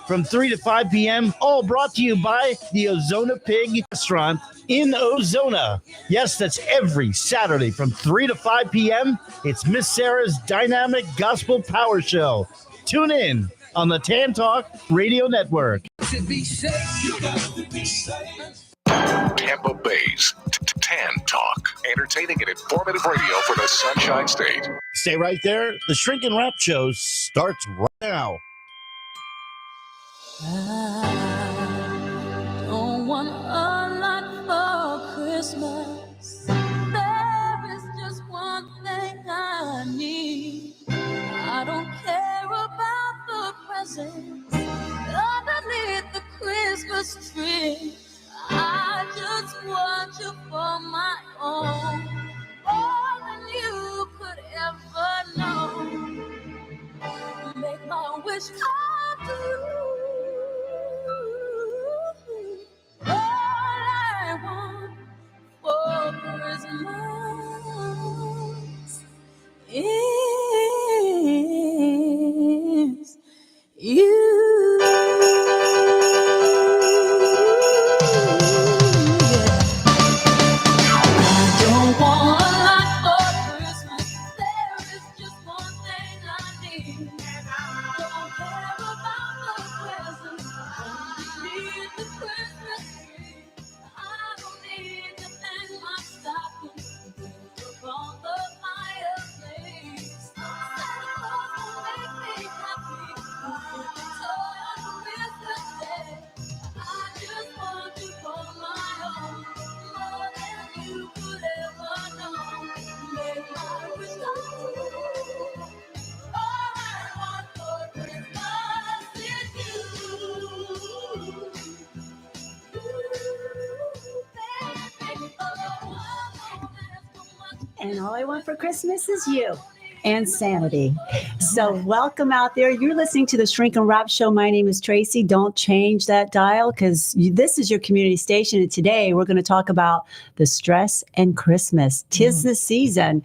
from 3 to 5 p.m., all brought to you by the Ozona Pig Restaurant in Ozona. Yes, that's every Saturday from 3 to 5 p.m. It's Miss Sarah's Dynamic Gospel Power Show. Tune in on the Tan Talk Radio Network. Tampa Bay's Tan Talk, entertaining and informative radio for the Sunshine State. Stay right there. The Shrink and Wrap Show starts right now. I don't want a lot for Christmas. There is just one thing I need. I don't care about the presents underneath the Christmas tree. I just want you for my own, more than you could ever know. Make my wish come true. All I want for Christmas is you. I don't want a lot for Christmas. There is just one thing I need. Don't care about the presents underneath the Christmas tree. I don't need to hang my stocking above the fireplace. Santa Claus will make me happy. Put the toy on Christmas Day. I just want you for my own, more than you could ever know. Make my wish come true. All I want for Christmas is you. Baby, oh, there's so much. And all I want for Christmas is you and sanity. So welcome out there. You're listening to the Shrink and Wrap Show. My name is Tracy. Don't change that dial because this is your community station. And today we're going to talk about the stress and Christmas. 'Tis the season,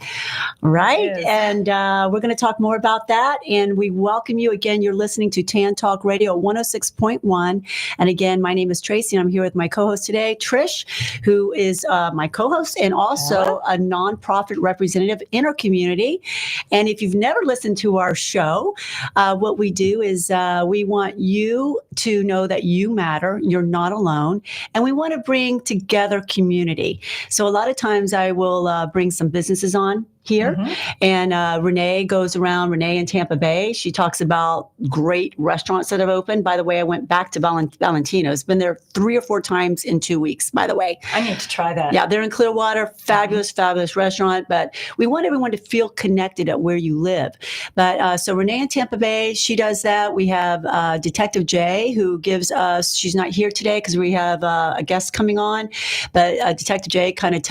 right? And we're going to talk more about that. And we welcome you again. You're listening to Tan Talk Radio 106.1. And again, my name is Tracy. And I'm here with my co-host today, Trish, who is my co-host and also a nonprofit representative in our community. And if you've never listened to our show, what we do is we want you to know that you matter. You're not alone. And we want to bring together community. So a lot of times I will bring some businesses on here. And Renee goes around, Renee in Tampa Bay. She talks about great restaurants that have opened. By the way, I went back to Valentino's. Been there 3 or 4 times in 2 weeks, by the way. I need to try that. Yeah, they're in Clearwater. Fabulous, fabulous restaurant. But we want everyone to feel connected at where you live. But so Renee in Tampa Bay, she does that. We have Detective Jay, who gives us, she's not here today because we have a guest coming on. But Detective Jay kind of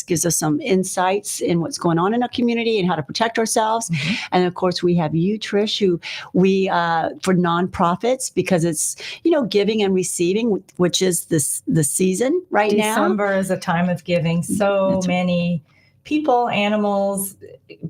gives us some insights in what's going on in our community and how to protect ourselves. And of course, we have you, Trish, who we, for nonprofits, because it's, giving and receiving, which is the season right now. December is a time of giving. So many people, animals,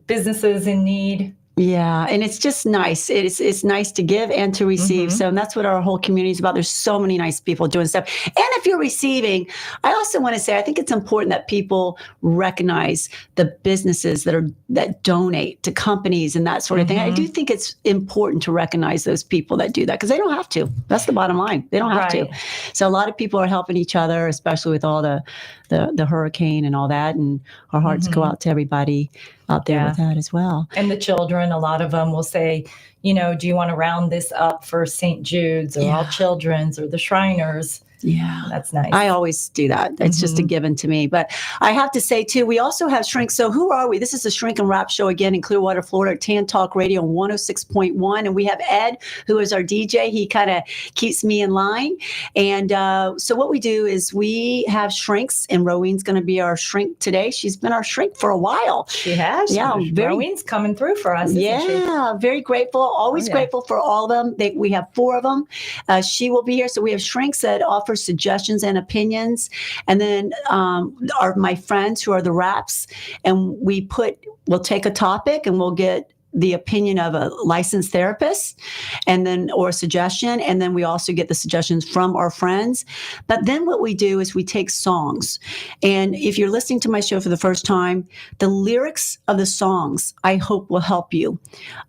businesses in need. Yeah, and it's just nice. It's nice to give and to receive. So and that's what our whole community is about. There's so many nice people doing stuff. And if you're receiving, I also want to say I think it's important that people recognize the businesses that donate to companies and that sort of thing. I do think it's important to recognize those people that do that because they don't have to. That's the bottom line. They don't have to. So a lot of people are helping each other, especially with all the hurricane and all that. And our hearts go out to everybody out there with that as well. And the children, a lot of them will say, do you want to round this up for St. Jude's or All Children's or the Shriners? Yeah. That's nice. I always do that. It's just a given to me. But I have to say, too, we also have Shrink. So who are we? This is the Shrink and Wrap Show again in Clearwater, Florida, Tan Talk Radio 106.1. And we have Ed, who is our DJ. He kind of keeps me in line. And so what we do is we have shrinks, and Rowene's going to be our shrink today. She's been our shrink for a while. She has. Yeah. Rowene's coming through for us, isn't she? Very grateful. Always grateful for all of them. We have 4 of them. She will be here. So we have shrinks that offer suggestions and opinions. And then are my friends who are the wraps. And we'll take a topic and we'll get the opinion of a licensed therapist or a suggestion. And then we also get the suggestions from our friends. But then what we do is we take songs. And if you're listening to my show for the first time, the lyrics of the songs, I hope will help you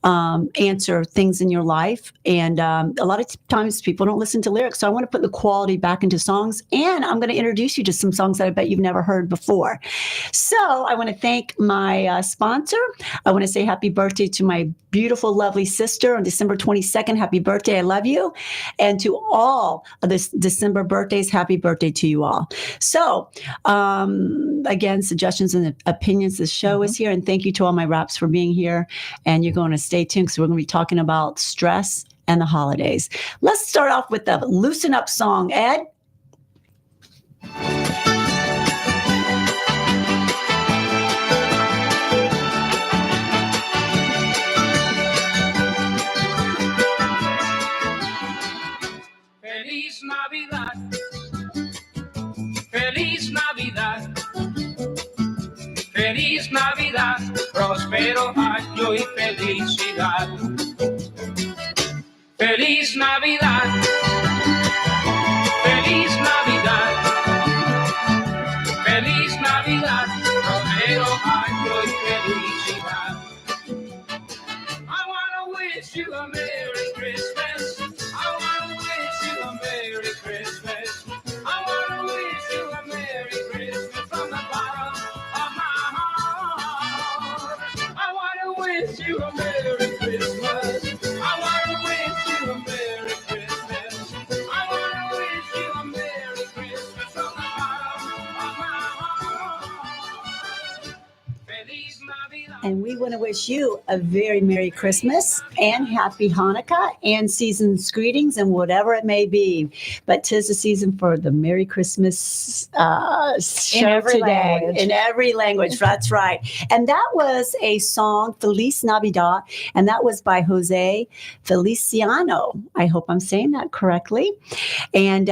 answer things in your life. And a lot of times people don't listen to lyrics. So I want to put the quality back into songs. And I'm going to introduce you to some songs that I bet you've never heard before. So I want to thank my sponsor. I want to say happy birthday to my beautiful, lovely sister on December 22nd. Happy birthday. I love you. And to all of this December birthdays, happy birthday to you all. So again, suggestions and opinions. The show is here. And thank you to all my raps for being here. And you're going to stay tuned because we're going to be talking about stress and the holidays. Let's start off with the Loosen Up song. Ed? Feliz Navidad, Feliz Navidad, Feliz Navidad, próspero año y felicidad. Feliz Navidad, Feliz Navidad, Feliz Navidad, próspero año y felicidad. I wanna wish you a Merry Christmas. I wanna wish you a Merry Christmas. I wanna wish you a Merry Christmas from the bottom of my heart. I wanna wish you a Merry Christmas. I wanna wish you a Merry Christmas. I wanna wish you a Merry Christmas from the bottom of my heart. Feliz Navidad. And we want to wish you a very Merry Christmas and Happy Hanukkah and season's greetings and whatever it may be. But 'tis the season for the Merry Christmas show every today. language. In every language. That's right. And that was a song, Feliz Navidad, and that was by Jose Feliciano. I hope I'm saying that correctly. And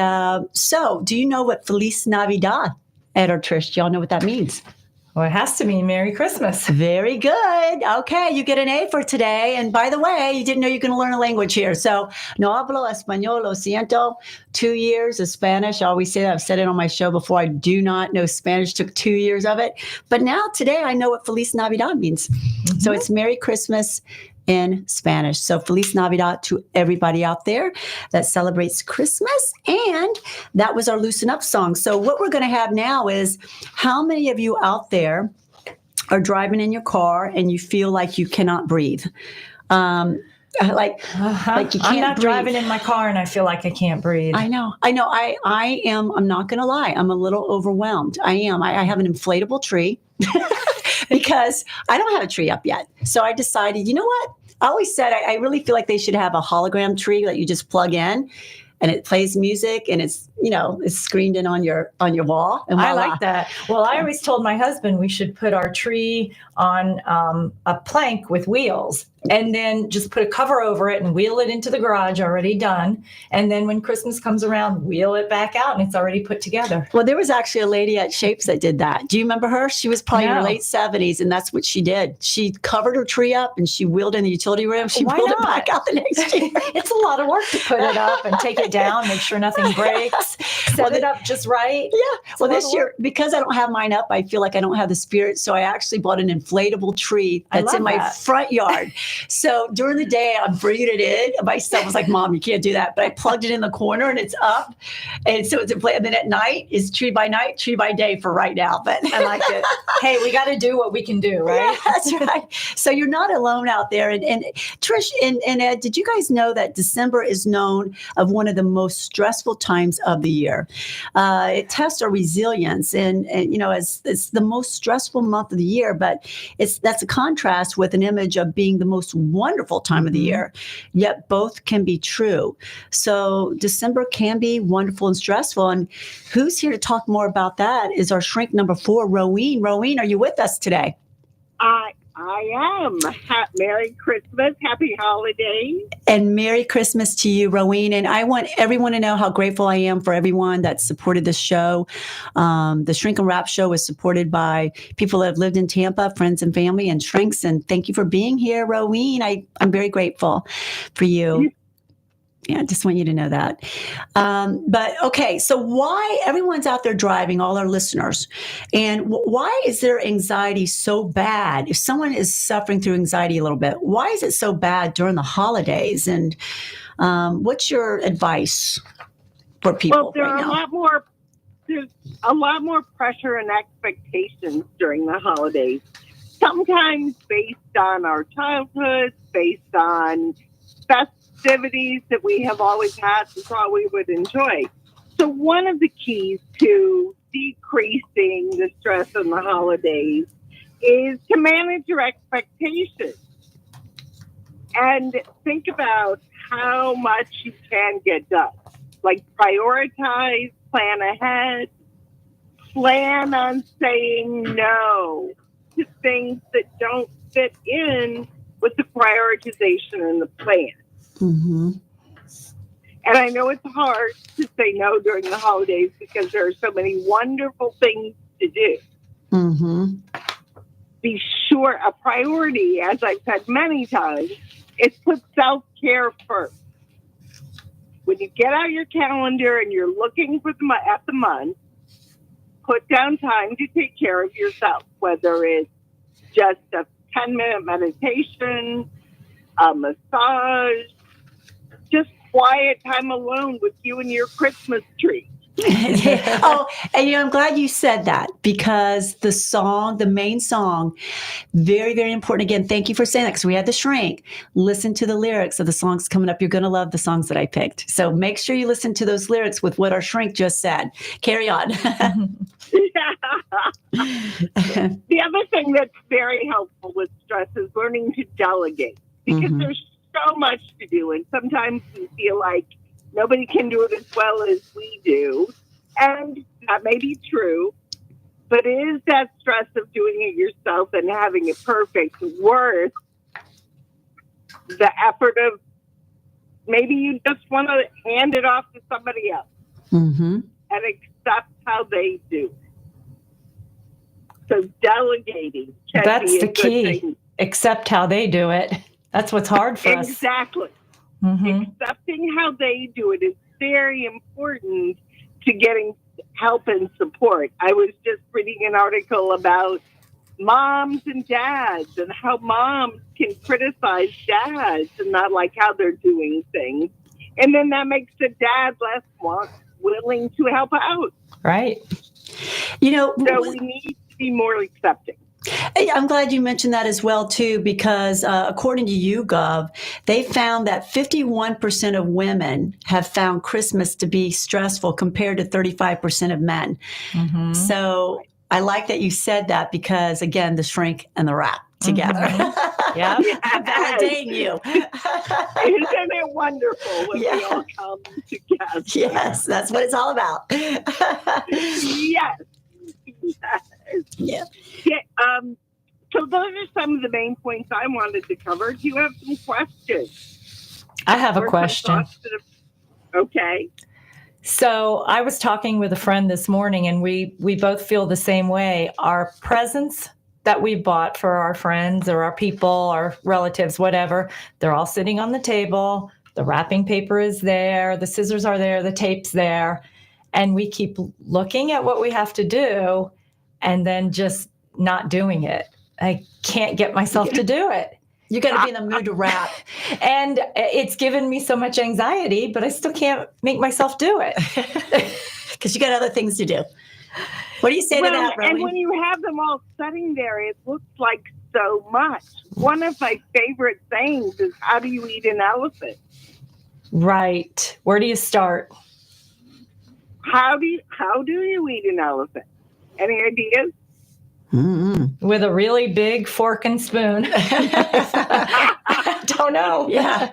so, do you know what Feliz Navidad, Ed or Trish? Do y'all know what that means? Well, it has to mean Merry Christmas. Very good. Okay, you get an A for today. And by the way, you didn't know you're going to learn a language here. So, no hablo español, lo siento. 2 years of Spanish. I always say that. I've said it on my show before. I do not know Spanish. Took 2 years of it. But now, today, I know what Feliz Navidad means. Mm-hmm. So, it's Merry Christmas in Spanish. So Feliz Navidad to everybody out there that celebrates Christmas. And that was our Loosen Up song. So what we're going to have now is, how many of you out there are driving in your car and you feel like you cannot breathe? Like you can't I'm not breathe. driving in my car and I feel like I can't breathe. I know. I am. I'm not going to lie. I'm a little overwhelmed. I am. I have an inflatable tree because I don't have a tree up yet. So I decided, you know what? I always said I really feel like they should have a hologram tree that you just plug in and it plays music and it's, it's screened in on your wall. And I like that. Well, I always told my husband we should put our tree on a plank with wheels and then just put a cover over it and wheel it into the garage already done. And then when Christmas comes around, wheel it back out and it's already put together. Well, there was actually a lady at Shapes that did that. Do you remember her? She was probably in her No. late 70s, and that's what she did. She covered her tree up and she wheeled in the utility room. She Why wheeled it not? back out the next year. It's a lot of work to put it up and take it down, make sure nothing breaks, set it up just right. Yeah. Well, a lot this of year, because I don't have mine up, I feel like I don't have the spirit. So I actually bought an inflatable tree I that's in love my that. front yard. So during the day, I'm bringing it in. My son was like, Mom, you can't do that. But I plugged it in the corner and it's up. And so it's inflatable. And then at night is tree by night, tree by day for right now. But I like it. Hey, we got to do what we can do, right? Yeah, that's right. So you're not alone out there. And Trish and Ed, did you guys know that December is known of one of the most stressful times of the year? It tests our resilience, and as it's the most stressful month of the year. But that's a contrast with an image of being the most wonderful time of the year. Yet both can be true. So December can be wonderful and stressful. And who's here to talk more about that is our shrink number 4, Roween. Roween, are you with us today? I I am. Merry Christmas. Happy holidays. And Merry Christmas to you, Rowene. And I want everyone to know how grateful I am for everyone that supported this show. The Shrink and Wrap show is supported by people that have lived in Tampa, friends and family, and shrinks. And thank you for being here, Rowene. I'm very grateful for you. Yeah, I just want you to know that. But okay, so why everyone's out there driving, all our listeners, and why is their anxiety so bad? If someone is suffering through anxiety a little bit, why is it so bad during the holidays? And what's your advice for people Well, right now? there's a lot more pressure and expectations during the holidays. Sometimes based on our childhood, based on festivities that we have always had and thought we would enjoy. So one of the keys to decreasing the stress in the holidays is to manage your expectations and think about how much you can get done. Like prioritize, plan ahead, plan on saying no to things that don't fit in with the prioritization and the plan. Mm-hmm. And I know it's hard to say no during the holidays because there are so many wonderful things to do. Mm-hmm. Be sure a priority, as I've said many times, is put self-care first. When you get out your calendar and you're looking for at the month, put down time to take care of yourself, whether it's just a 10-minute meditation, a massage, just quiet time alone with you and your Christmas tree. Oh, and I'm glad you said that because the main song, very, very important. Again, thank you for saying that because we had the shrink. Listen to the lyrics of the songs coming up. You're going to love the songs that I picked. So make sure you listen to those lyrics with what our shrink just said. Carry on. The other thing that's very helpful with stress is learning to delegate because there's so much to do. And sometimes we feel like nobody can do it as well as we do. And that may be true, but is that stress of doing it yourself and having it perfect worth the effort of maybe you just want to hand it off to somebody else and accept how they do it? So delegating can That's be a the good key. thing. Accept how they do it. That's what's hard for us. Exactly. Mm-hmm. Accepting how they do it is very important to getting help and support. I was just reading an article about moms and dads and how moms can criticize dads and not like how they're doing things. And then that makes the dad less willing to help out. Right. So we need to be more accepting. I'm glad you mentioned that as well, too, because according to YouGov, they found that 51% of women have found Christmas to be stressful compared to 35% of men. Mm-hmm. So I like that you said that because, again, the shrink and the wrap together. Mm-hmm. Yeah. I'm validating you. Isn't it wonderful when we all come together? Yes, that's what it's all about. Yes. Yeah. So those are some of the main points I wanted to cover. Do you have some questions? I have a question. Okay. So I was talking with a friend this morning, and we both feel the same way. Our presents that we bought for our friends or our people, our relatives, whatever, they're all sitting on the table. The wrapping paper is there. The scissors are there. The tape's there. And we keep looking at what we have to do and then just not doing it. I can't get myself to do it. You got to be in the mood to wrap. And it's given me so much anxiety, but I still can't make myself do it. Because you got other things to do. What do you say to that, Rowan? And when you have them all sitting there, it looks like so much. One of my favorite things is how do you eat an elephant? Right. Where do you start? How do you eat an elephant? Any ideas? Mm-hmm. With a really big fork and spoon. I don't know. Yeah.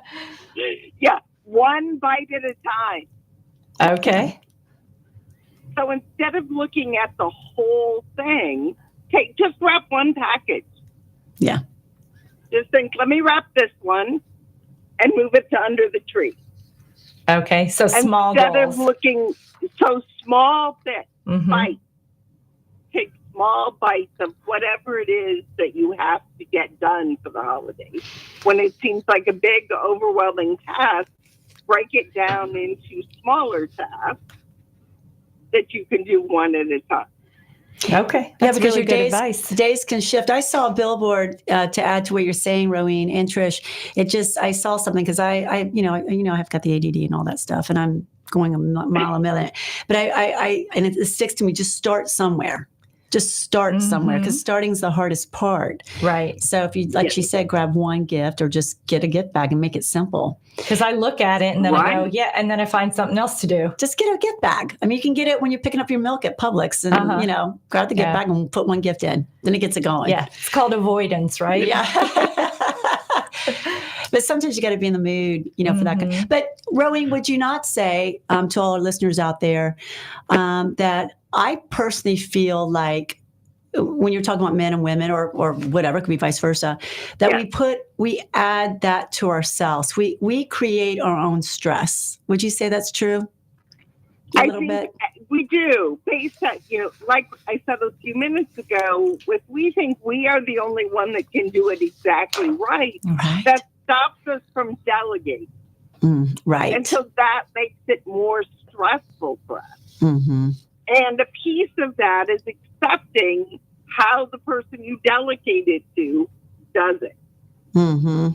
Yeah. One bite at a time. Okay. So instead of looking at the whole thing, just wrap one package. Yeah. Just think, let me wrap this one and move it to under the tree. Okay, so small Instead goals. of looking so small bits, Mhm. bites. Take small bites of whatever it is that you have to get done for the holidays. When it seems like a big, overwhelming task, break it down into smaller tasks that you can do one at a time. Okay, Yeah, that's because really your good days, advice. days can shift. I saw a billboard to add to what you're saying, Rowene and Trish. I saw something because I've got the ADD and all that stuff, and I'm going a mile a minute. But and it sticks to me. Just start somewhere. Just start somewhere, because starting's the hardest part. Right. So if you, like she said, grab one gift or just get a gift bag and make it simple. Because I look at it and then I go, Right. yeah, and then I find something else to do. Just get a gift bag. I mean, you can get it when you're picking up your milk at Publix, and grab the gift bag and put one gift in. Then it gets it going. Yeah, it's called avoidance, right? Yeah. But sometimes you got to be in the mood, for that. But Rowene, would you not say to all our listeners out there that I personally feel like when you're talking about men and women or whatever, it could be vice versa, that we add that to ourselves. We create our own stress. Would you say that's true? I think we do. Based on, like I said a few minutes ago, we think we are the only one that can do it exactly right. That stops us from delegating. Right. And so that makes it more stressful for us. Mm-hmm. And a piece of that is accepting how the person you delegated to does it. Mm-hmm.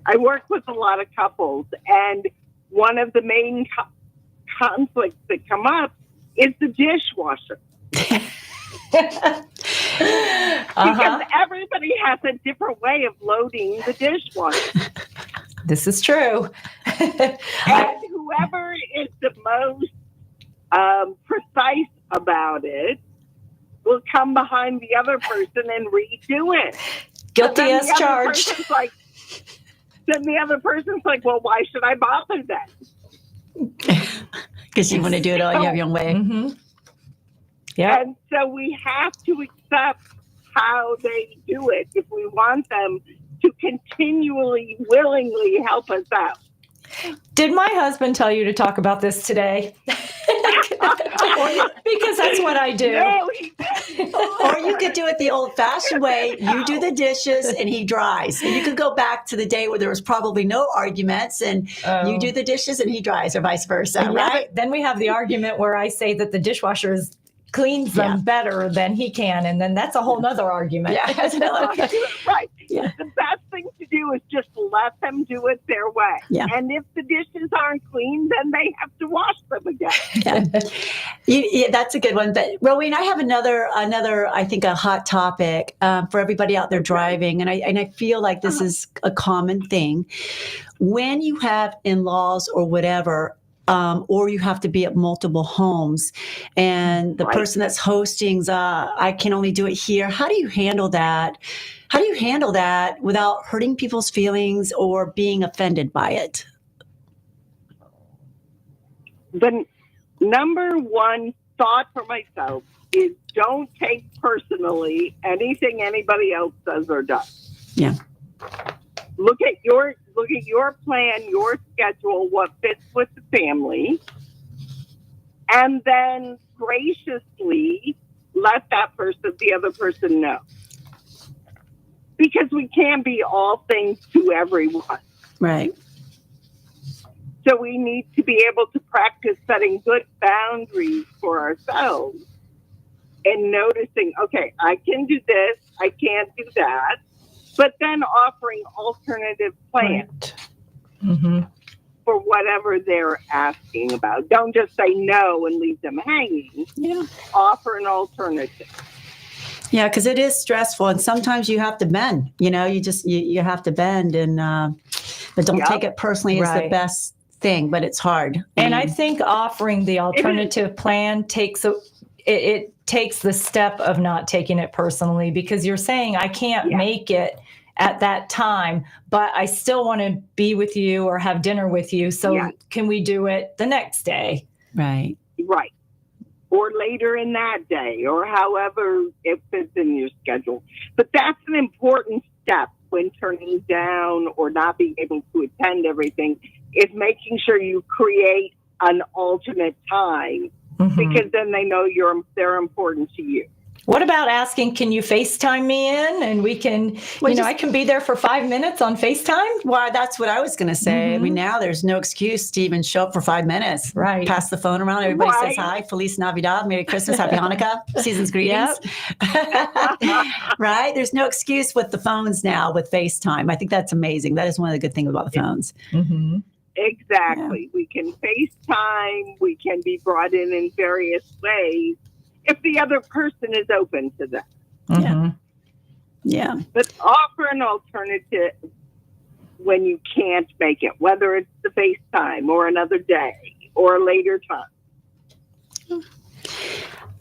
I work with a lot of couples, and one of the main conflicts that come up is the dishwasher. Because everybody has a different way of loading the dishwasher. This is true. And whoever is the most precise about it will come behind the other person and redo it. Guilty as charged. Then the other person's like, well, why should I bother then? Because you want to do it all, you have your own way. Mm-hmm. Yeah. And so we have to accept how they do it if we want them to continually, willingly help us out. Did my husband tell you to talk about this today? Because that's what I do. No, he didn't. Or you could do it the old-fashioned way. You do the dishes and he dries. And you could go back to the day where there was probably no arguments, and you do the dishes and he dries, or vice versa, right? But then we have the argument where I say that the dishwasher cleans them better than he can, and then that's a whole nother argument. Yeah. Right. Yeah. The best thing to do is just let them do it their way. Yeah. And if the dishes aren't clean, then they have to wash them again. Yeah, that's a good one. But Rowene, I have another, I think, a hot topic for everybody out there driving, and I feel like this is a common thing. When you have in-laws or whatever, or you have to be at multiple homes, and the person that's hosting's, I can only do it here. How do you handle that? How do you handle that without hurting people's feelings or being offended by it? The number one thought for myself is don't take personally anything anybody else says or does. Yeah. Look at your plan, your schedule, what fits with the family, and then graciously let the other person know. Because we can't be all things to everyone. Right. So we need to be able to practice setting good boundaries for ourselves and noticing, okay, I can do this, I can't do that, but then offering alternative plans for whatever they're asking about. Don't just say no and leave them hanging. Yeah. Offer an alternative. Yeah, because it is stressful, and sometimes you have to bend. You have to bend, and but don't take it personally as the best thing. But it's hard. And I think offering the alternative plan takes it takes the step of not taking it personally, because you're saying I can't make it at that time, but I still want to be with you or have dinner with you. So can we do it the next day? Right. Right. or later in that day, or however it fits in your schedule. But that's an important step when turning down or not being able to attend everything, is making sure you create an alternate time, because then they know they're important to you. What about asking, can you FaceTime me in and we can, I can be there for 5 minutes on FaceTime? Well, that's what I was going to say. I mean, now there's no excuse to even show up for 5 minutes. Right. Pass the phone around. Everybody says hi, Feliz Navidad, Merry Christmas, Happy Hanukkah, season's greetings. Right? There's no excuse with the phones now with FaceTime. I think that's amazing. That is one of the good things about the phones. Mm-hmm. Exactly. Yeah. We can FaceTime. We can be brought in various ways if the other person is open to that. Mm-hmm. Yeah. But offer an alternative when you can't make it, whether it's the FaceTime or another day or a later time.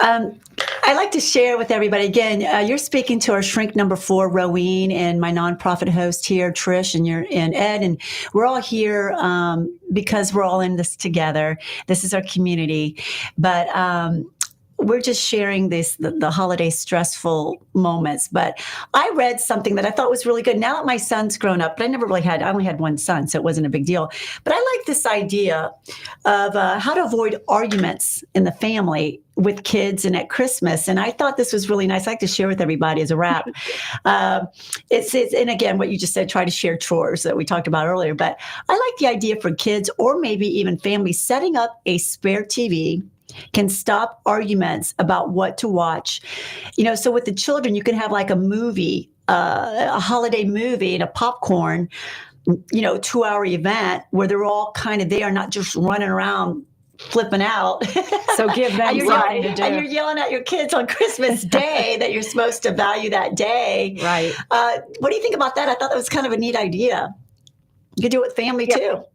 I'd like to share with everybody, again, you're speaking to our shrink number 4, Rowene, and my nonprofit host here, Trish, and Ed, and we're all here because we're all in this together. This is our community. But we're just sharing the holiday stressful moments. But I read something that I thought was really good. Now that my son's grown up, but I only had one son, so it wasn't a big deal. But I like this idea of how to avoid arguments in the family with kids and at Christmas. And I thought this was really nice. I like to share with everybody as a wrap. It's and again, what you just said, try to share chores that we talked about earlier. But I like the idea for kids or maybe even families setting up a spare TV can stop arguments about what to watch. So with the children, you can have like a movie, a holiday movie and a popcorn, 2-hour event where they're all kind of there, not just running around flipping out. So give them something to do. And you're yelling at your kids on Christmas Day that you're supposed to value that day. Right. What do you think about that? I thought that was kind of a neat idea. You could do it with family too.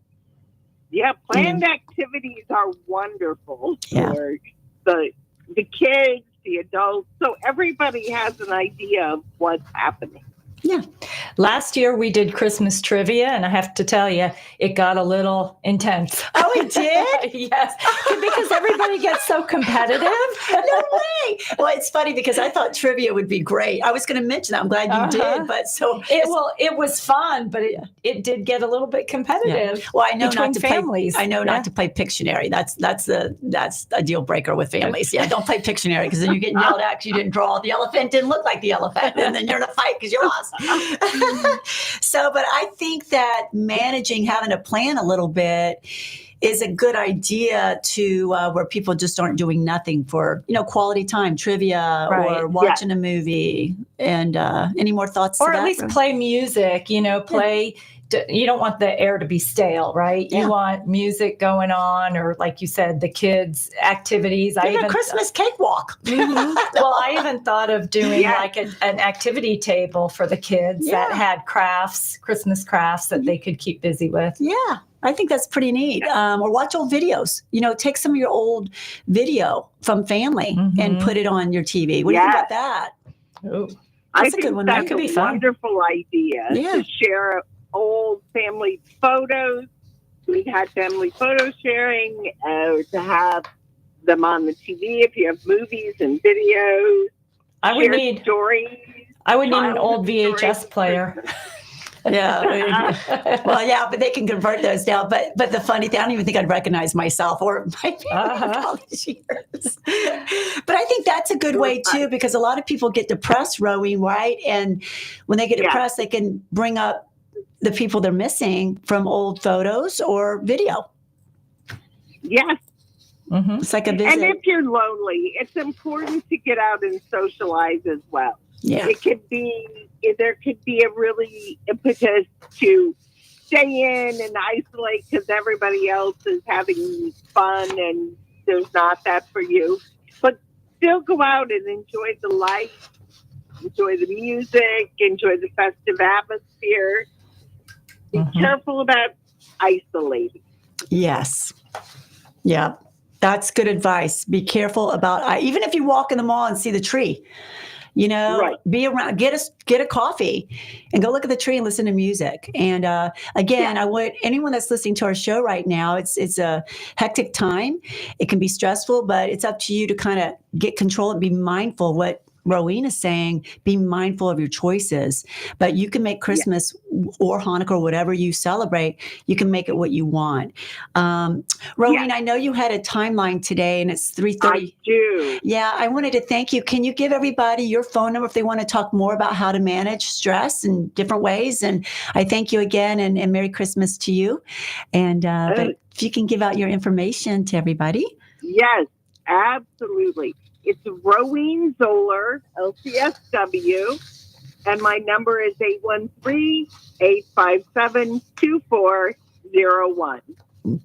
Yeah, planned activities are wonderful for the kids, the adults. So everybody has an idea of what's happening. Yeah. Last year we did Christmas trivia, and I have to tell you, it got a little intense. Oh, it did? Yes, because everybody gets so competitive. No way. Well, it's funny because I thought trivia would be great. I was going to mention that. I'm glad you did. But it was fun, but it did get a little bit competitive. Yeah. Well, I know between not to families. Play. I know not to play Pictionary. That's a deal breaker with families. Yeah, don't play Pictionary because then you're getting yelled at because you didn't draw the elephant, didn't look like the elephant, and then you're in a fight because you lost. But I think that having a plan a little bit is a good idea to where people just aren't doing nothing for, quality time, trivia or watching a movie. And any more thoughts? Or to at that? least play music, play. You don't want the air to be stale, right? You want music going on, or like you said, the kids' activities. Even a Christmas cakewalk. Well, I even thought of doing like an activity table for the kids that had Christmas crafts that they could keep busy with. Yeah. I think that's pretty neat. Or watch old videos. Take some of your old video from family and put it on your TV. What do you think about that? Ooh. I think that's a wonderful idea to share old family photos. We've had family photo sharing, or to have them on the TV if you have movies and videos. I would need an old VHS player. Yeah. Well, but they can convert those now. But the funny thing, I don't even think I'd recognize myself or my family all these years. But I think that's a good way too, because a lot of people get depressed, Rowene, right? And when they get depressed, they can bring up the people they're missing from old photos or video. Yes. Mm-hmm. It's like a visit. And if you're lonely, it's important to get out and socialize as well. Yeah. There could be a really impetus to stay in and isolate because everybody else is having fun and there's not that for you. But still go out and enjoy the life, enjoy the music, enjoy the festive atmosphere. Be careful about isolating. Yes. Yeah. That's good advice. Be careful about, even if you walk in the mall and see the tree, Right. Be around, get a coffee and go look at the tree and listen to music. And again, I want anyone that's listening to our show right now, it's a hectic time. It can be stressful, but it's up to you to kind of get control and be mindful of what Rowena is saying. Be mindful of your choices, but you can make Christmas or Hanukkah or whatever you celebrate, you can make it what you want. Rowena, I know you had a timeline today and it's 3:30. I do. Yeah, I wanted to thank you. Can you give everybody your phone number if they want to talk more about how to manage stress in different ways? And I thank you again and Merry Christmas to you. And but if you can give out your information to everybody. Yes, absolutely. It's Rowena Zoller, LCSW, and my number is 813-857-2401.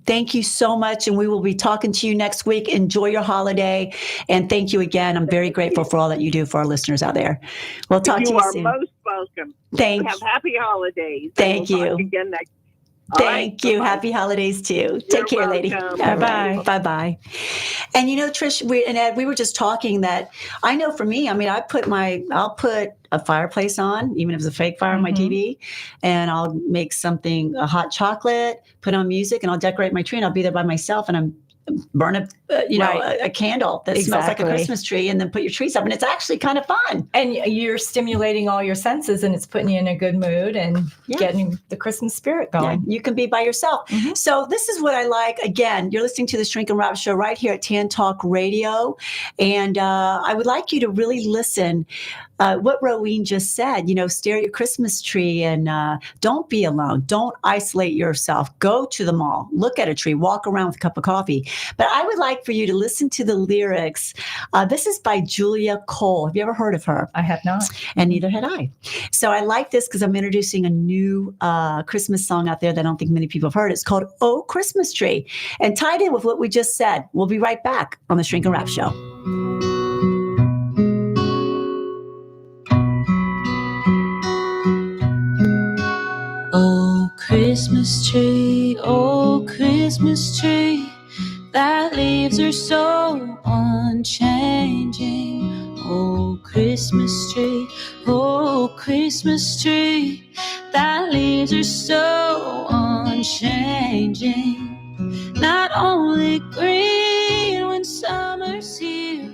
Thank you so much, and we will be talking to you next week. Enjoy your holiday, and thank you again. I'm very grateful for all that you do for our listeners out there. We'll talk to you soon. You are most welcome. Thank you. Have happy holidays. Thank you. Talk again next. Thank you. Bye-bye. Happy holidays too. Take care, lady. Bye-bye. Bye-bye. And Trish and Ed, we were just talking that I know for me, I'll put a fireplace on, even if it's a fake fire on my TV, and I'll make a hot chocolate, put on music, and I'll decorate my tree, and I'll be there by myself, and I'm burn a candle that smells like a Christmas tree, and then put your trees up, and it's actually kind of fun. And you're stimulating all your senses, and it's putting you in a good mood and getting the Christmas spirit going. Yeah, you can be by yourself. Mm-hmm. So this is what I like. Again, you're listening to the Shrink and Wrap Show right here at TAN Talk Radio, and I would like you to really listen. What Rowena just said, stare at your Christmas tree and don't be alone. Don't isolate yourself. Go to the mall, look at a tree, walk around with a cup of coffee. But I would like for you to listen to the lyrics. This is by Julia Cole. Have you ever heard of her? I have not. And neither had I. So I like this because I'm introducing a new Christmas song out there that I don't think many people have heard. It's called Oh Christmas Tree, and tied in with what we just said. We'll be right back on the Shrink and Wrap Show. Oh, Christmas tree, that leaves are so unchanging. Oh, Christmas tree, that leaves are so unchanging. Not only green when summer's here,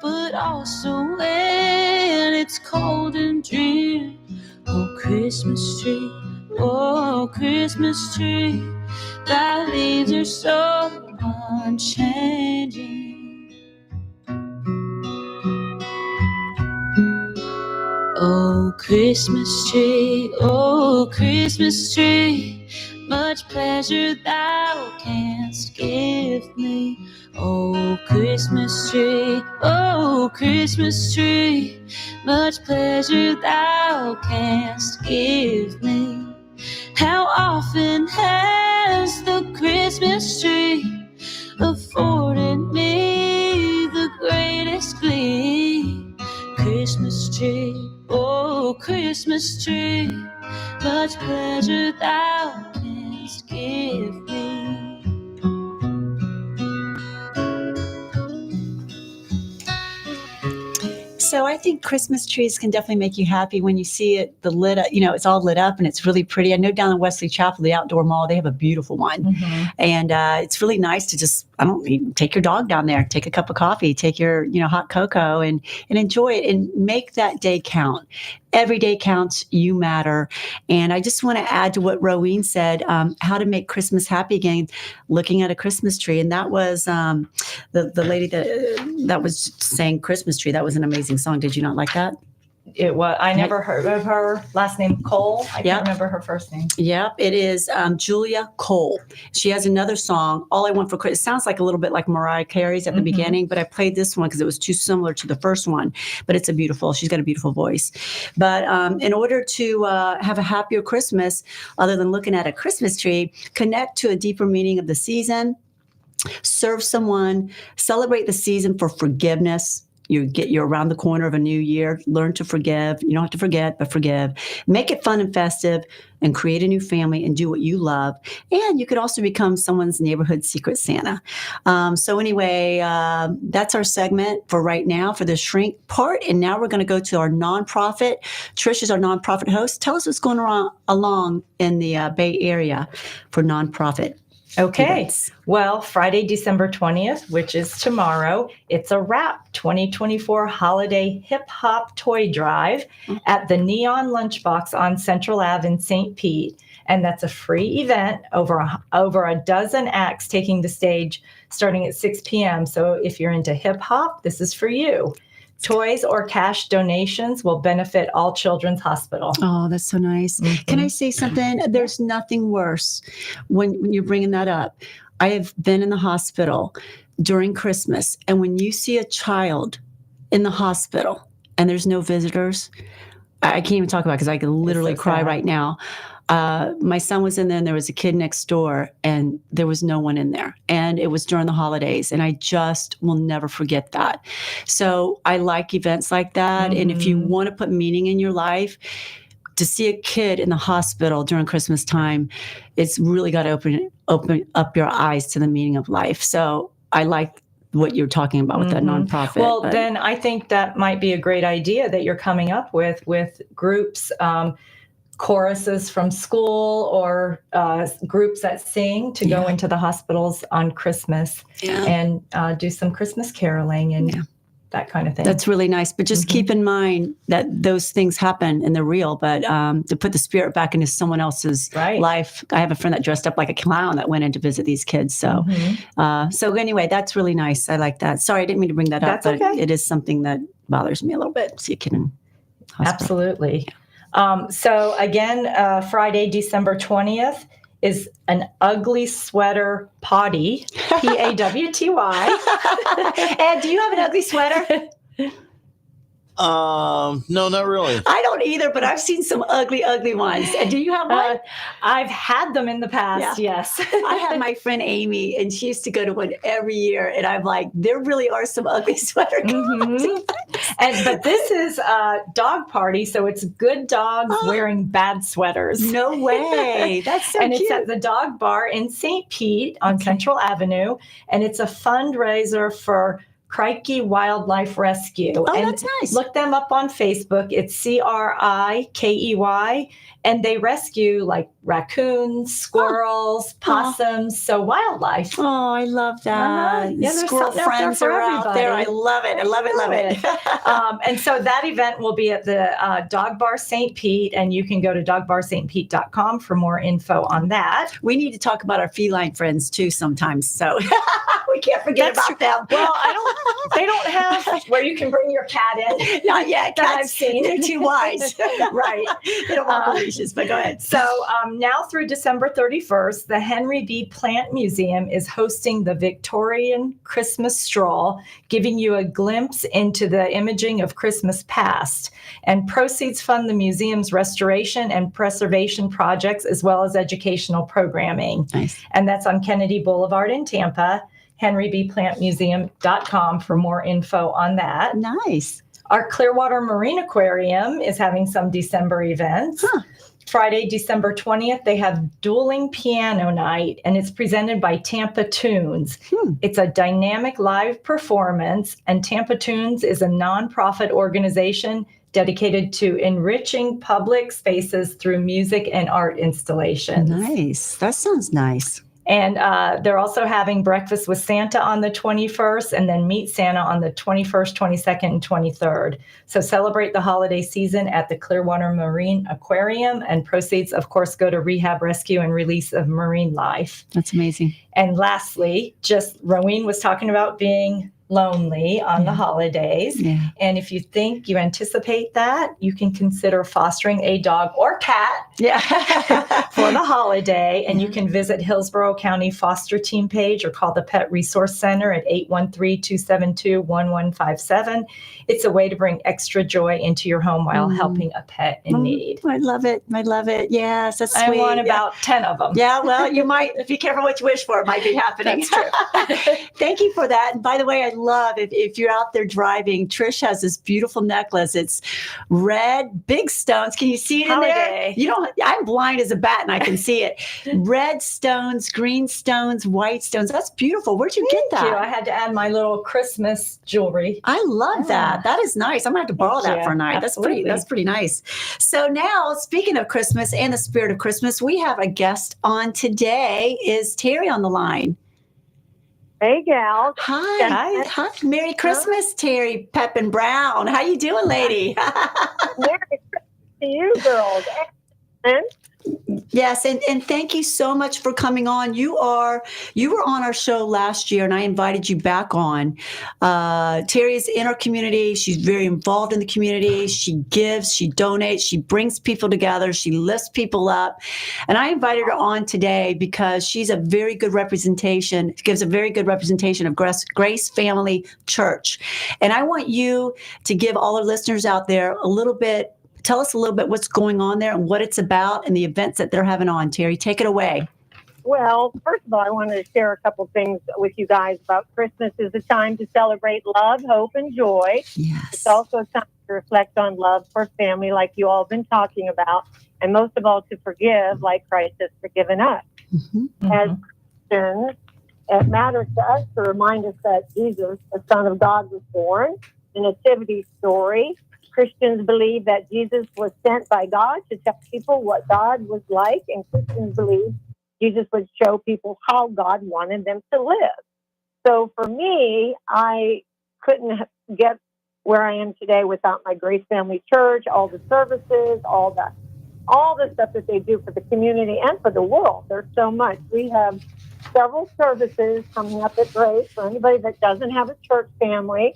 but also when it's cold and drear. Oh, Christmas tree, that leaves are so unchanging. Oh, Christmas tree, much pleasure thou canst give me. Oh, Christmas tree, much pleasure thou canst give me. How often has the Christmas tree afforded me the greatest glee? Christmas tree, much pleasure thou canst give me. So I think Christmas trees can definitely make you happy when you see it, it's all lit up and it's really pretty. I know down in Wesley Chapel, the outdoor mall, they have a beautiful one. Mm-hmm. And it's really nice to just, take your dog down there, take a cup of coffee, take your, hot cocoa and enjoy it and make that day count. Every day counts. You matter. And I just want to add to what Rowena said, how to make Christmas happy again, looking at a Christmas tree. And that was the lady that was saying Christmas tree. That was an amazing song. Did you not like that? It was. I never heard of her last name, Cole. I can't remember her first name. Yep, it is Julia Cole. She has another song, All I Want for Christmas. It sounds like a little bit like Mariah Carey's at the beginning, but I played this one because it was too similar to the first one. But she's got a beautiful voice. But in order to have a happier Christmas, other than looking at a Christmas tree, connect to a deeper meaning of the season, serve someone, celebrate the season for forgiveness, You're around the corner of a new year. Learn to forgive. You don't have to forget, but forgive. Make it fun and festive, and create a new family and do what you love. And you could also become someone's neighborhood secret Santa. So anyway, that's our segment for right now for the shrink part. And now we're going to go to our nonprofit. Trish is our nonprofit host. Tell us what's going on along in the Bay Area for nonprofit. Okay. events. Well, Friday, December 20th, which is tomorrow, it's a WRAP 2024 Holiday Hip Hop Toy Drive at the Neon Lunchbox on Central Ave in St. Pete. And that's a free event, over a dozen acts taking the stage starting at 6 p.m. So if you're into hip hop, this is for you. Toys or cash donations will benefit All Children's Hospital. Oh, that's so nice. Mm-hmm. Can I say something? There's nothing worse when you're bringing that up. I have been in the hospital during Christmas, and when you see a child in the hospital and there's no visitors, I can't even talk about it because I could literally cry right now. My son was in there and there was a kid next door and there was no one in there. And it was during the holidays. And I just will never forget that. So I like events like that. Mm-hmm. And if you want to put meaning in your life, to see a kid in the hospital during Christmas time, it's really got to open up your eyes to the meaning of life. So I like what you're talking about with that nonprofit. Well, then I think that might be a great idea that you're coming up with groups, choruses from school or groups that sing to go into the hospitals on Christmas and do some Christmas caroling and that kind of thing. That's really nice. But just keep in mind that those things happen and they're real, but to put the spirit back into someone else's life. I have a friend that dressed up like a clown that went in to visit these kids. So, so anyway, that's really nice. I like that. Sorry, I didn't mean to bring that up, but it is something that bothers me a little bit. See a kid in hospital. Absolutely. So again, Friday, December 20th is an ugly sweater potty, Pawty. Ed, do you have an ugly sweater? No, not really. I don't either, but I've seen some ugly ones. And do you have one? I've had them in the past, yes. I have my friend Amy, and she used to go to one every year. And I'm like, there really are some ugly sweater But this is a dog party, so it's good dogs wearing bad sweaters. No way. That's so cute. It's at the Dog Bar in St. Pete on Central Avenue. And it's a fundraiser for Crikey Wildlife Rescue. Oh, and that's nice. Look them up on Facebook. It's CRIKEY. And they rescue like raccoons, squirrels, possums, so wildlife. Oh, I love that. Yeah, Squirrel friends are out there. I love it. I love it. And so that event will be at the Dog Bar St. Pete, and you can go to dogbarstpete.com for more info on that. We need to talk about our feline friends too sometimes. So we can't forget about them. Well, they don't have where you can bring your cat in. Not yet. That I've seen. They're too wise. Right. They don't want leashes, but go ahead. So now through December 31st, the Henry B. Plant Museum is hosting the Victorian Christmas Stroll, giving you a glimpse into the imaging of Christmas past. And proceeds fund the museum's restoration and preservation projects, as well as educational programming. Nice. And that's on Kennedy Boulevard in Tampa. HenryBPlantMuseum.com for more info on that. Nice. Our Clearwater Marine Aquarium is having some December events. Friday, December 20th, they have Dueling Piano Night, and it's presented by Tampa Tunes. It's a dynamic live performance, and Tampa Tunes is a nonprofit organization dedicated to enriching public spaces through music and art installations. Nice. That sounds nice. And they're also having Breakfast with Santa on the 21st and then Meet Santa on the 21st, 22nd, and 23rd. So celebrate the holiday season at the Clearwater Marine Aquarium, and proceeds, of course, go to rehab, rescue, and release of marine life. That's amazing. And lastly, just Rowene was talking about being lonely on the holidays. Yeah. And if you think you anticipate that, you can consider fostering a dog or cat for the holiday. And you can visit Hillsborough County Foster Team page or call the Pet Resource Center at 813-272-1157. It's a way to bring extra joy into your home while helping a pet in need. I love it. Yes, that's sweet. I want about 10 of them. Yeah, well, you might be careful what you wish for, might be happening. That's true. Thank you for that. And by the way, I love if you're out there driving, Trish has this beautiful necklace. It's red, big stones. Can you see it in there? Holiday. You know, I'm blind as a bat and I can see it. Red stones, green stones, white stones. That's beautiful. Where'd you get Thank you. that? I had to add my little Christmas jewelry. I love that. That is nice. I'm gonna have to borrow Thank that you. for a night. Absolutely. That's pretty nice. So now, speaking of Christmas and the spirit of Christmas, we have a guest on today. Is Terry on the line? Hey, gal. Hi. Merry Christmas, Terry Pepin Brown. How you doing, lady? Merry Christmas to you, girls. And Yes, and thank you so much for coming on. You were on our show last year, and I invited you back on. Terry is in our community. She's very involved in the community. She gives, she donates, she brings people together, she lifts people up. And I invited her on today because she's a very good representation, gives a very good representation of Grace Family Church. And I want you to give all our listeners out there tell us a little bit what's going on there and what it's about and the events that they're having on. Terry, take it away. Well, first of all, I wanted to share a couple things with you guys about Christmas is a time to celebrate love, hope, and joy. Yes. It's also a time to reflect on love for family, like you all have been talking about, and most of all, to forgive like Christ has forgiven us. Mm-hmm. As Christians, it matters to us to remind us that Jesus, the Son of God, was born, the nativity story. Christians believe that Jesus was sent by God to tell people what God was like, and Christians believe Jesus would show people how God wanted them to live. So for me, I couldn't get where I am today without my Grace Family Church, all the services, all the stuff that they do for the community and for the world. There's so much. We have several services coming up at Grace. For anybody that doesn't have a church family,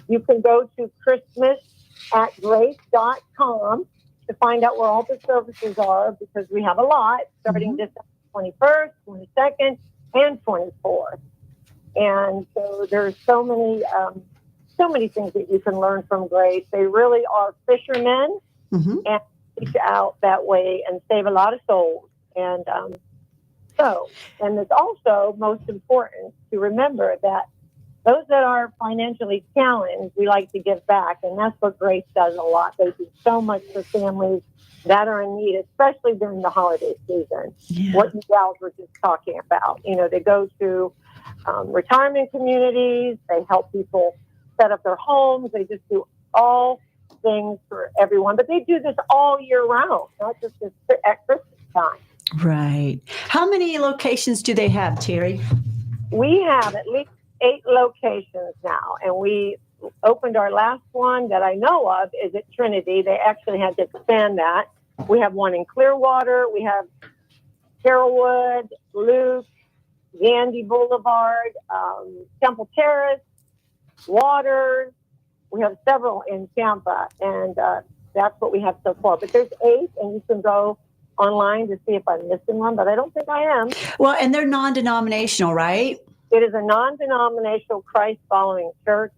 you can go to Christmas@grace.com to find out where all the services are, because we have a lot starting December 21st, 22nd, and 24th. And so there's so many things that you can learn from Grace. They really are fishermen and reach out that way and save a lot of souls. And and it's also most important to remember that those that are financially challenged, we like to give back. And that's what Grace does a lot. They do so much for families that are in need, especially during the holiday season. Yeah. What you gals were just talking about. You know, they go to retirement communities. They help people set up their homes. They just do all things for everyone. But they do this all year round, not just at Christmas time. Right. How many locations do they have, Terry? We have at least 8 locations now, and we opened our last one that I know of is at Trinity. They actually had to expand that. We have one in Clearwater. We have Carrollwood, Luke, Gandy Boulevard, Temple Terrace, Waters. We have several in Tampa, and that's what we have so far. But there's 8, and you can go online to see if I'm missing one, but I don't think I am. Well, and they're non-denominational, right? It is a non-denominational Christ-following church,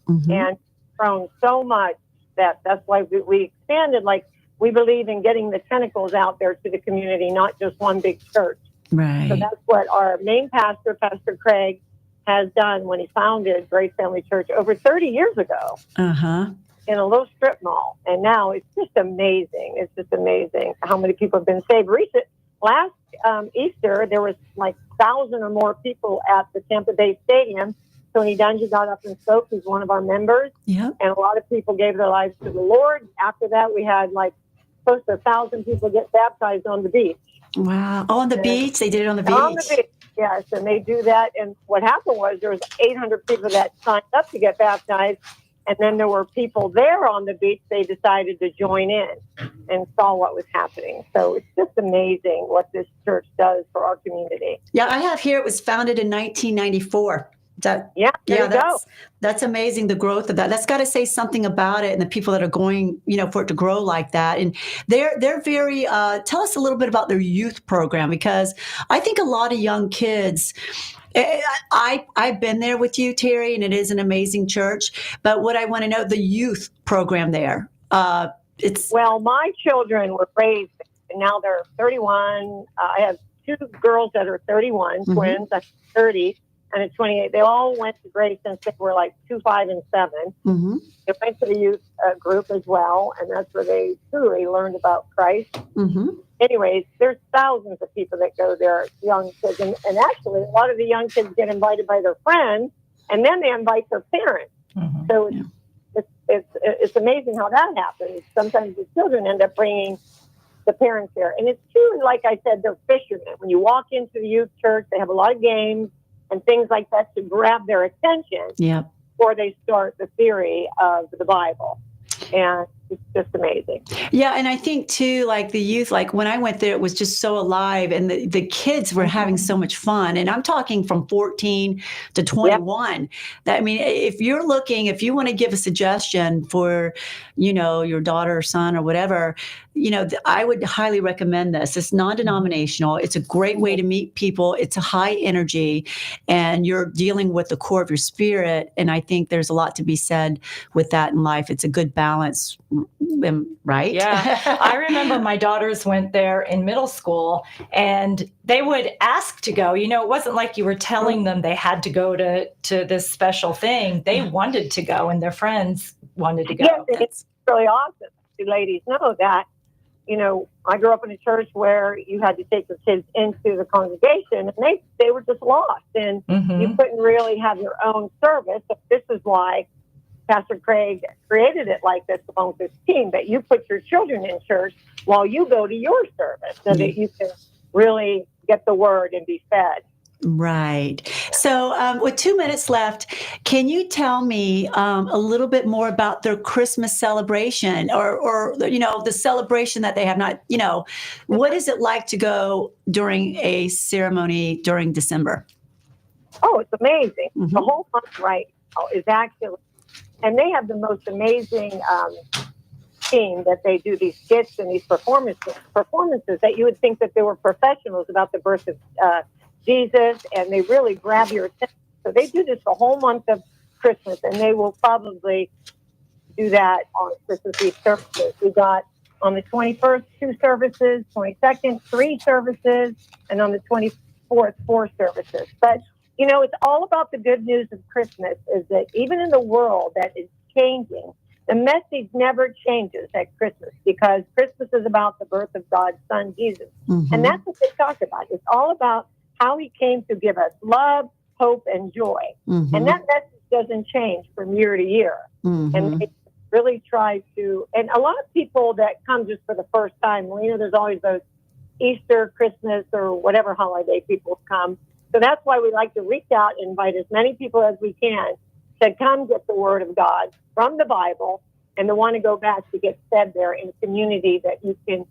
and grown so much that's why we expanded. Like, we believe in getting the tentacles out there to the community, not just one big church. Right. So that's what our main pastor, Pastor Craig, has done when he founded Grace Family Church over 30 years ago in a little strip mall. And now it's just amazing. It's just amazing how many people have been saved. Last Easter, there was like 1,000 or more people at the Tampa Bay Stadium. Tony Dungy got up and spoke. He's one of our members. Yep. And a lot of people gave their lives to the Lord. After that, we had like close to 1,000 people get baptized on the beach. Wow. Oh, on the beach? They did it on the beach? On the beach, yes. And they do that. And what happened was there was 800 people that signed up to get baptized. And then there were people there on the beach. They decided to join in and saw what was happening. So it's just amazing what this church does for our community. Yeah, I have here it was founded in 1994. There you go. That's amazing, the growth of that. That's got to say something about it and the people that are going, for it to grow like that. And they're very, tell us a little bit about their youth program, because I think a lot of young kids, I've been there with you, Terry, and it is an amazing church. But what I want to know, the youth program there, well, my children were raised, and now they're 31. I have two girls that are 31, twins, that's 30, and a 28. They all went to Grace since they were like 2, 5, and 7. They went to the youth group as well, and that's where they truly learned about Christ. Anyways, there's thousands of people that go there, young kids, and actually a lot of the young kids get invited by their friends, and then they invite their parents. So it's amazing how that happens. Sometimes the children end up bringing the parents there, and it's truly, like I said, they're fishermen. When you walk into the youth church, they have a lot of games and things like that to grab their attention before they start the theory of the Bible. And it's just amazing. Yeah. And I think too, like the youth, like when I went there, it was just so alive, and the kids were having so much fun. And I'm talking from 14 to 21. That, I mean, if you want to give a suggestion for, your daughter or son or whatever, I would highly recommend this. It's non-denominational. It's a great way to meet people. It's a high energy, and you're dealing with the core of your spirit. And I think there's a lot to be said with that in life. It's a good balance, right? Yeah. I remember my daughters went there in middle school, and they would ask to go. It wasn't like you were telling them they had to go to this special thing. They wanted to go, and their friends wanted to go. Yes, it's really awesome. You ladies know that. I grew up in a church where you had to take your kids into the congregation, and they were just lost, and you couldn't really have your own service. So this is why Pastor Craig created it like this along with his team, that you put your children in church while you go to your service, so that you can really get the word and be fed. Right. So with 2 minutes left, can you tell me a little bit more about their Christmas celebration or the celebration that they have not, what is it like to go during a ceremony during December? Oh, it's amazing. The whole month right now is actually, and they have the most amazing team that they do these skits and these performances that you would think that they were professionals about the birth of Jesus, and they really grab your attention. So they do this the whole month of Christmas, and they will probably do that on Christmas Eve services. We got on the 21st 2 services, 22nd 3 services, and on the 24th 4 services. But it's all about the good news of Christmas, is that even in the world that is changing, the message never changes at Christmas, because Christmas is about the birth of God's Son, Jesus. And that's what they talk about. It's all about how he came to give us love, hope, and joy. And that message doesn't change from year to year. And they really try to, and a lot of people that come just for the first time, there's always those Easter, Christmas, or whatever holiday people come. So that's why we like to reach out and invite as many people as we can to come get the word of God from the Bible, and to want to go back to get fed there in a community that you can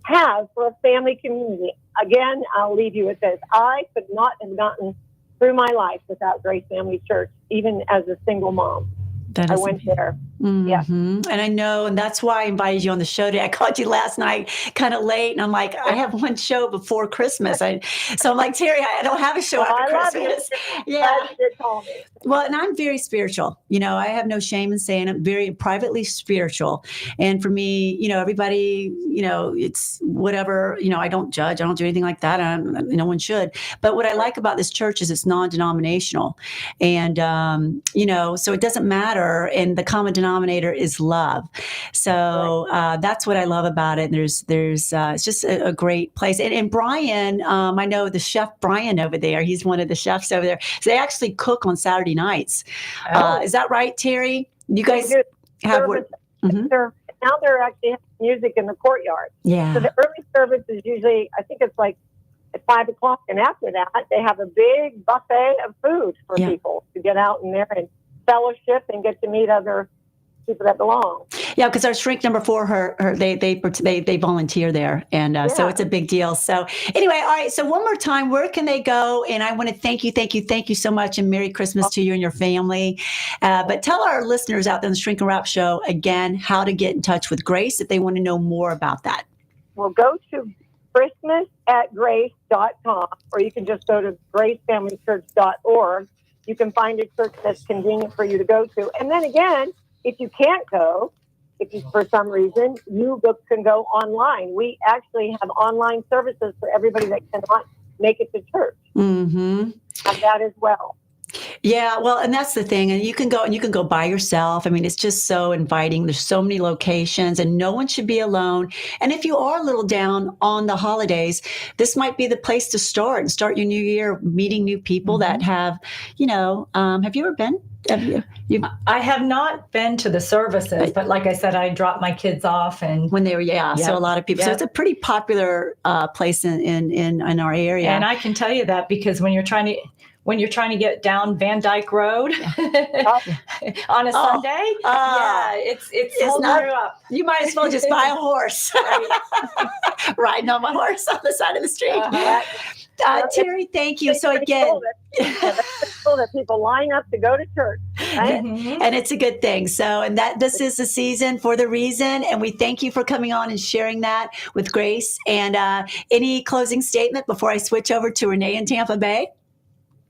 have for a family community. Again, I'll leave you with this. I could not have gotten through my life without Grace Family Church, even as a single mom. I went there. Yeah. And I know, and that's why I invited you on the show today. I called you last night kind of late, and I'm like, I have one show before Christmas. So I'm like, Terry, I don't have a show after Christmas. Yeah. Well, and I'm very spiritual. I have no shame in saying I'm very privately spiritual. And for me, everybody, it's whatever, I don't judge. I don't do anything like that. No one should. But what I like about this church is it's non-denominational. And, so it doesn't matter. And the common denominator is love. So that's what I love about it. And there's it's just a great place. And Brian, I know the chef Brian over there. He's one of the chefs over there. So they actually cook on Saturday nights. Is that right, Terry? You guys have what? Now they're actually having music in the courtyard. Yeah. So the early service is usually, I think it's like at 5 o'clock, and after that they have a big buffet of food for people to get out in there and fellowship and get to meet other people that belong. Yeah, because our shrink number 4, they volunteer there, and so it's a big deal. So anyway, all right. So one more time, where can they go? And I want to thank you so much, and Merry Christmas to you and your family. But tell our listeners out there on the Shrink and Wrap Show again how to get in touch with Grace if they want to know more about that. Well, go to christmas@grace.com, or you can just go to gracefamilychurch.org. You can find a church that's convenient for you to go to. And then again, if you can't go, for some reason, you can go online. We actually have online services for everybody that cannot make it to church. Mm-hmm. Have that as well. Yeah, well, and that's the thing. And you can go by yourself. I mean, it's just so inviting. There's so many locations and no one should be alone. And if you are a little down on the holidays, this might be the place to start and start your new year meeting new people that have, have you ever been? I have not been to the services, but like I said, I dropped my kids off and when they were, so a lot of people. So it's a pretty popular place in our area. And I can tell you that because when you're trying to get down Van Dyke Road on a Sunday, it's holding you up. You might as well just buy a horse. Riding on my horse on the side of the street. Terry, thank you. So again, it's cool that people line up to go to church, right? And it's a good thing. So, and this is the season for the reason. And we thank you for coming on and sharing that with Grace. And any closing statement before I switch over to Renee in Tampa Bay?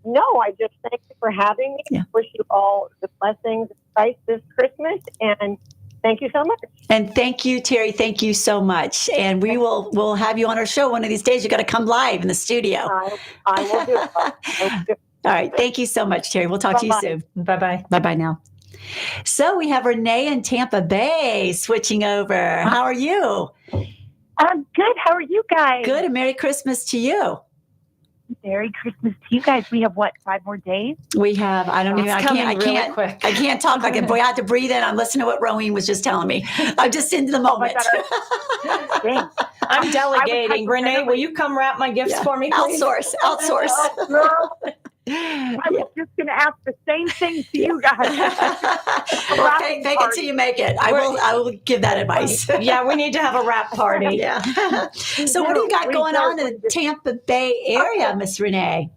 No, I just thank you for having me. Yeah. Wish you all the blessings of Christ this Christmas, and thank you so much. And thank you, Terry. Thank you so much. And we'll have you on our show one of these days. You got to come live in the studio. I will do it. All right. Thank you so much, Terry. We'll talk to you soon. Bye-bye. Bye-bye now. So we have Renee in Tampa Bay switching over. How are you? I'm good. How are you guys? Good. And Merry Christmas to you. Merry Christmas to you guys. We have 5 more days? We have, I can't talk like it. Boy, I have to breathe in. I'm listening to what Rowan was just telling me. I'm just into the moment. I'm delegating. Renee, will you come wrap my gifts for me, please? Outsource. I was just going to ask the same thing to you guys. Fake it till you make it. I will give that advice. Yeah, we need to have a wrap party. Yeah. So what do you got going on in the Tampa Bay area, Miss Renee?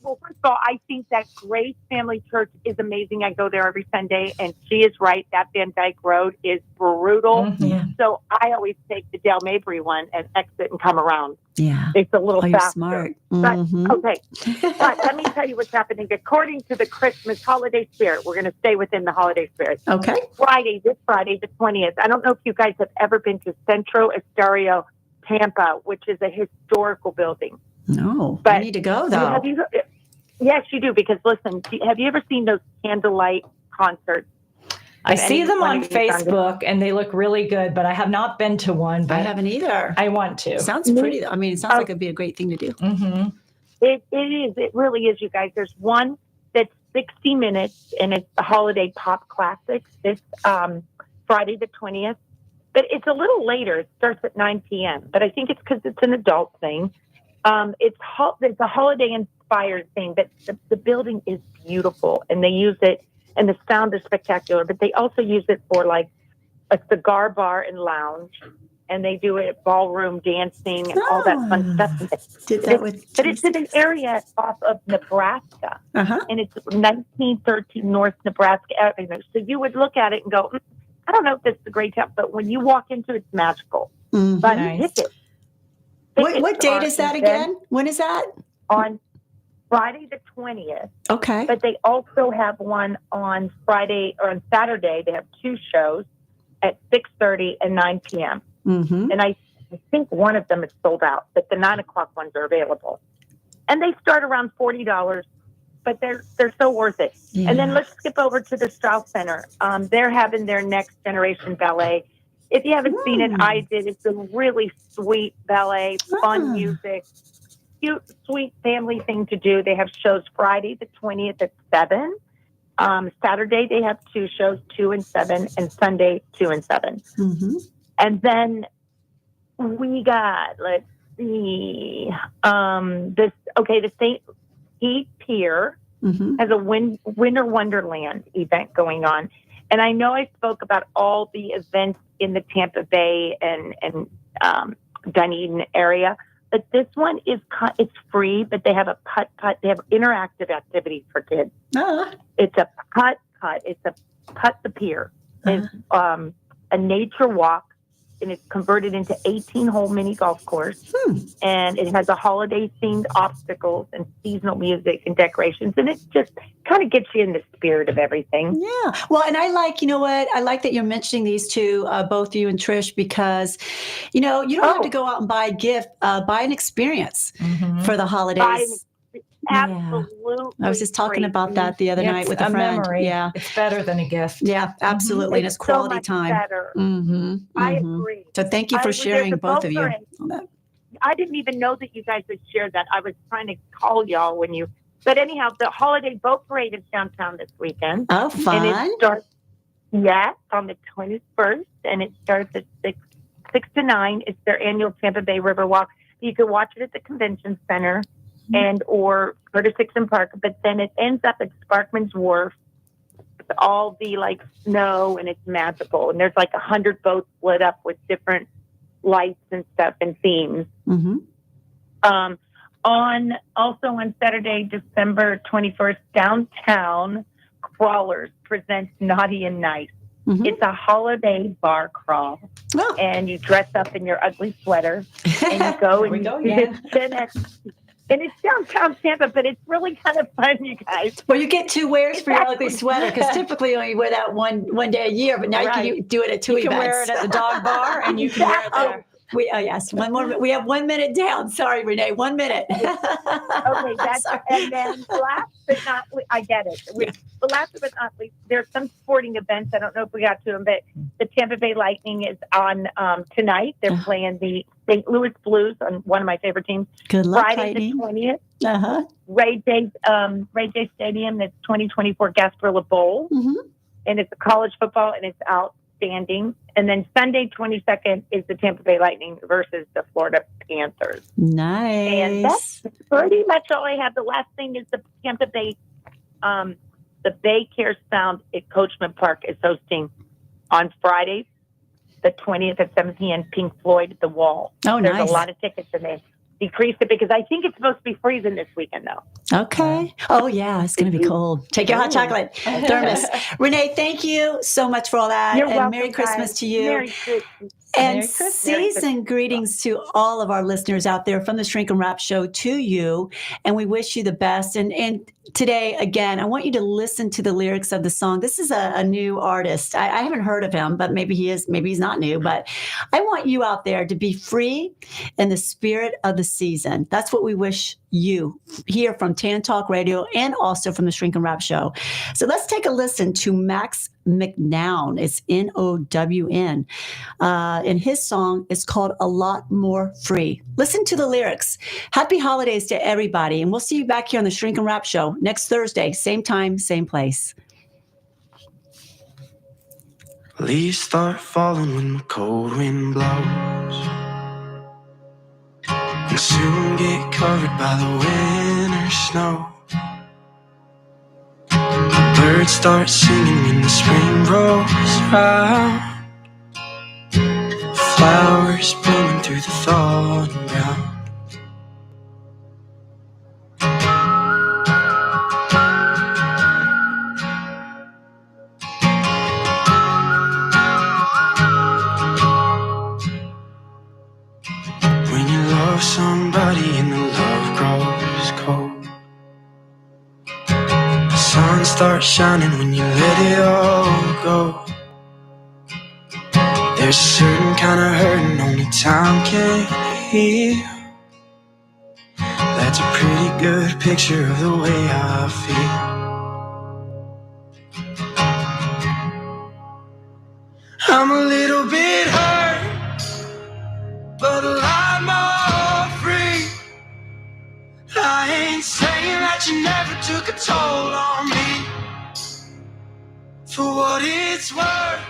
Well, first of all, I think that Grace Family Church is amazing. I go there every Sunday, and she is right. That Van Dyke Road is brutal. Mm-hmm. So I always take the Dale Mabry one and exit and come around. Yeah. It's a little you're faster. Smart. Mm-hmm. But, okay. But let me tell you what's happening. According to the Christmas holiday spirit, we're going to stay within the holiday spirit. Okay. This Friday, the 20th. I don't know if you guys have ever been to Centro Estadio, Tampa, which is a historical building. No. But I need to go, though. Yes, you do. Because listen, have you ever seen those candlelight concerts? I see them on Facebook and they look really good, but I have not been to one. But I haven't either. I want to. Sounds pretty. I mean, it sounds like it'd be a great thing to do. Mm-hmm. It is. It really is, you guys. There's one that's 60 minutes and it's the Holiday Pop Classics this Friday the 20th. But it's a little later. It starts at 9 p.m. But I think it's because it's an adult thing. It's a holiday-inspired thing, but the building is beautiful, and they use it, and the sound is spectacular. But they also use it for like a cigar bar and lounge, and they do it ballroom dancing and all that fun stuff. But it's in an area off of Nebraska, and it's 1913 North Nebraska Avenue. So you would look at it and go, I don't know if this is a great town, but when you walk into it, it's magical. Mm-hmm. But nice. What date is that again? When is that? On Friday the 20th. Okay. But they also have one on Friday or on Saturday. They have 2 shows at 6:30 and 9 p.m. Mm-hmm. And I think one of them is sold out, but the 9 o'clock ones are available. And they start around $40, but they're so worth it. Yeah. And then let's skip over to the Strauss Center. They're having their Next Generation Ballet. If you haven't seen it, I did. It's a really sweet ballet, fun music, cute, sweet family thing to do. They have shows Friday the 20th at 7. Saturday, they have 2 shows, 2 and 7, and Sunday, 2 and 7. Mm-hmm. And then we got, let's see, the St. Pete Pier has a Winter Wonderland event going on. And I know I spoke about all the events in the Tampa Bay and Dunedin area, but this one it's free, but they have a putt-putt. They have interactive activities for kids. It's a putt-putt. It's a putt the pier. It's a nature walk and it's converted into 18-hole mini golf course. And it has a holiday-themed obstacles and seasonal music and decorations. And it just kind of gets you in the spirit of everything. Yeah. Well, and I like, you know what? I like that you're mentioning these two, both you and Trish, because, you know, you don't have to go out and buy a gift, buy an experience for the holidays. Absolutely. I was just talking about that the other night with a friend. Memory. Yeah. It's better than a gift. Yeah, absolutely. And it's quality so much time. Better. I agree. So thank you for sharing, both of you. On that. I didn't even know that you guys had shared that. I was trying to call y'all when you. But anyhow, the holiday boat parade is downtown this weekend. Oh, fun! And it starts, on the 21st, and it starts at 6 to 9. It's their annual Tampa Bay River Walk. You can watch it at the convention center, and or go to Sixon Park. But then it ends up at Sparkman's Wharf. With all the like snow, and it's magical. And there's like 100 boats split up with different lights and stuff and themes. On Saturday, December 21st, downtown Crawlers presents Naughty and Nice. It's a holiday bar crawl, and you dress up in your ugly sweater, and you go and it's downtown Tampa, but it's really kind of fun, you guys. Well, you get 2 wears for your ugly sweater, because typically you only wear that one day a year, but now you can do it at 2 events. You can wear it at the dog bar, and you can wear it there. Yes, one more. We have 1 minute down. Sorry, Renee, 1 minute. Okay, and then last but not least, I get it. But last but not least, there's some sporting events. I don't know if we got to them, but the Tampa Bay Lightning is on tonight. They're playing the St. Louis Blues, on one of my favorite teams. Good luck, Friday Lightning. the 20th. Ray J Stadium. That's 2024 Gasparilla Bowl, and it's a college football, and it's outstanding. And then Sunday 22nd is the Tampa Bay Lightning versus the Florida Panthers. Nice. And that's pretty much all I have. The last thing is the Tampa Bay, the Bay Cares Sound at Coachman Park is hosting on Friday, the 20th at 7 p.m. Pink Floyd at the Wall. Oh, There's nice. a lot of tickets, and they decreased it because I think it's supposed to be freezing this weekend, though. Okay. Oh, yeah. It's going to be cold. Take your hot chocolate thermos. Renee, thank you so much for all that. You're and welcome, Merry Christmas guys. to you. Merry Christmas. And Merry Christmas. season greetings to all of our listeners out there from the Shrink and Wrap Show to you. And we wish you the best. And today, again, I want you to listen to the lyrics of the song. This is a new artist. I haven't heard of him, but maybe he is. Maybe he's not new. But I want you out there to be free in the spirit of the season. That's what we wish you here from Tan Talk Radio and also from the Shrink and Wrap Show. So let's take a listen to Max McNown. It's N-O-W-N. And his song is called A Lot More Free. Listen to the lyrics. Happy holidays to everybody. And we'll see you back here on the Shrink and Wrap Show next Thursday, same time, same place. Leaves start falling when the cold wind blows, and soon get covered by the winter snow. Birds start singing when the spring rolls round, flowers blooming through the thawing ground. When you love somebody and the love grows cold, the sun starts shining when you let it all go. There's a certain kind of hurting only time can heal. That's a pretty good picture of the way I feel. I'm a little bit hurt, but a lot more free. I ain't saying that you never took a toll on me. For what it's worth,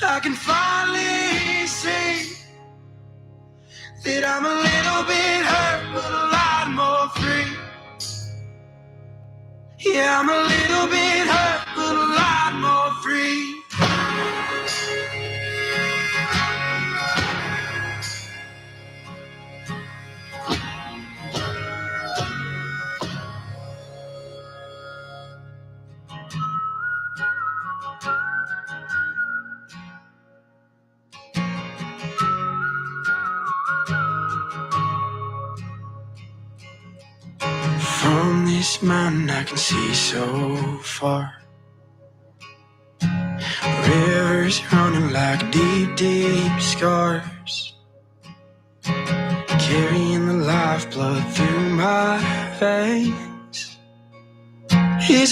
I can finally see that I'm a little bit hurt, but a lot more free. Yeah, I'm a little bit hurt, but a lot more free. this mountain I can see so far. Rivers running like deep, deep scars, carrying the lifeblood through my veins. Is